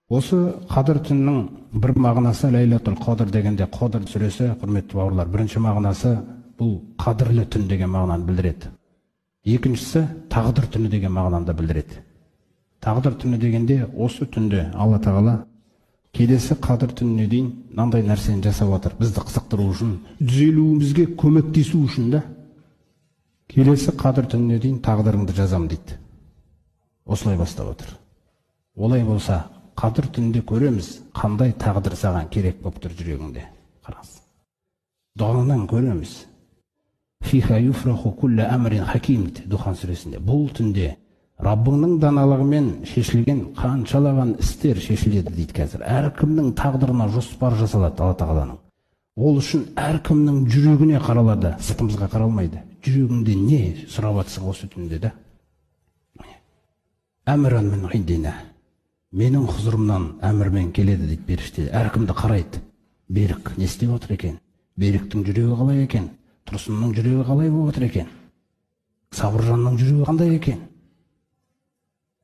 Осы Қадыр түнінің бір мағынасы Лейлатул Қадр дегенде, Қадр сүресі, құрметті бауырлар, бірінші мағынасы бұл қадірлі түн деген мағынаны білдіреді. Екіншісі тағдыр түні деген мағынаны білдіреді. Тағдыр түні дегенде осы түнде Алла Тағала келесі Қадыр түніне дейін мынандай нәрсені жасап жатыр. Бізді қызықтыру үшін, түзелуімізге көмектесу үшін да келесі Қадыр түніне дейін тағдырыңды жазам дейді. Осылай бастап отыр. Олай болса, Қадыр түнінде көреміз, қандай тағдыр саған керек болып тұр жүрегіңде. Қараңыз. Дұғаңнан көреміз. Фиха юфраху кулла амрин хаким дейді Духан сүресінде. Бұл түнде Раббыңның даналығымен шешілген қаншалаған істер шешіледі дейді қазір. Әркімнің тағдырына жоспар жасалады Алла Тағаланың. Ол үшін әркімнің жүрегіне қаралады, сыртымызға қаралмайды. Жүрегіңде не сұрап жатсың осы түнде де? Әміран мен ғиндина. Менің құзырымнан әмірмен келеді дейді періште. Әркімді қарайды. Берік не істеп отыр екен? Беріктің жүрегі қалай екен? Тұрсынның жүрегі қалай болып отыр екен? Сабыржанның жүрегі қандай екен?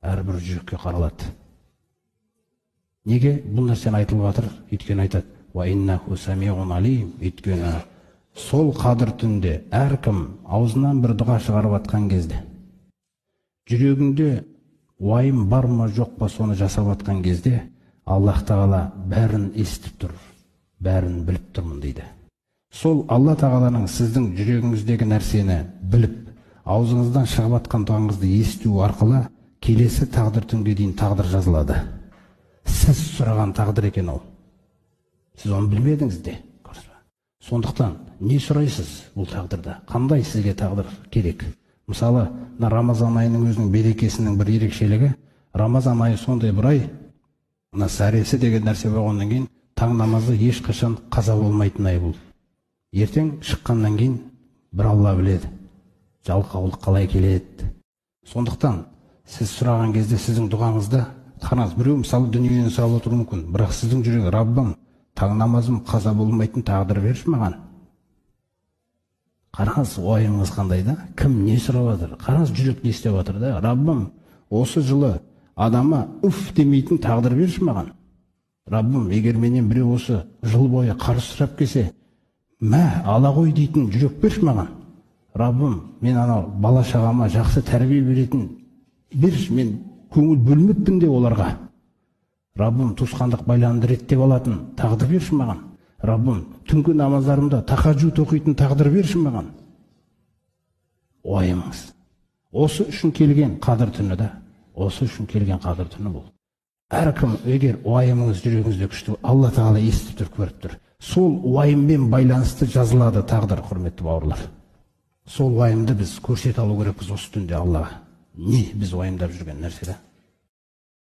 Әрбір жүрекке қаралады. Неге бұл нәрсені айтылып жатыр? Өйткені айтады: "Ва иннаху самиун алим". Өйткені сол Қадір түнде әркім аузынан бір дұға шығарып жатқан кезде, жүрегіңде уайым бар ма жоқ па соны жасап жатқан кезде, Аллах Тағала бәрін естіп тұр, бәрін біліп тұрмын дейді. Сол Алла Тағаланың сіздің жүрегіңіздегі нәрсені біліп, аузыңыздан шығып жатқан дұғаңызды есту арқылы келесі тағдыр түнге дейін тағдыр жазылады. Сіз сұраған тағдыр екен ол. Сіз оны білмедіңіз де. Сондықтан не сұрайсыз бұл тағдырда? Қандай сізге тағдыр керек? Мысалы, Рамазан айының өзінің берекесінің бір ерекшелігі, Рамазан айы сондай бір ай, сәресі деген нәрсе болғаннан кейін таң намазы ешқашан қаза болмайтын ай бұл. Ертең шыққаннан кейін бір Алла біледі, жалқаулық қалай келеді. Сондықтан сіз сұраған кезде сіздің дұғаңызда, қараңыз, біреу мысалы дүниені сұрап отыруы мүмкін, бірақ сіздің жүрегі: Раббым, таң намазым қаза болмайтын тағдыр берші маған. Қараңыз, ойыңыз қандай да? Кім не сұрап жатыр? Қараңыз, жүрек не істеп жатыр да? Раббым, осы жылы адама уф демейтін тағдыр берші маған. Раббым, егер менен біреу осы жыл бойы қарыз сұрап келсе, мә, ала ғой дейтін жүрек берші маған. Раббым, мен анау бала шағама жақсы тәрбие беретін берші, мен көңіл бөлмеппін де оларға. Раббым, туысқандық байланымды реттеп алатын тағдыр берші маған. Раббым, түнгі намаздарымда тахаджуд оқитын тағдыр берші маған. Ойымыз. Осы үшін келген Қадір түні да, осы үшін келген Қадір түні бұл. Әркім, егер ойымыңыз жүрегіңізде күшті, Алла Тағала естіп тұр, көріп тұр. Сол ойыммен байланысты жазылады тағдыр, құрметті бауырлар. Сол ойымды біз көрсете алу керекпіз осы түнде Аллаға. Не біз уайымдап жүрген нәрсе да?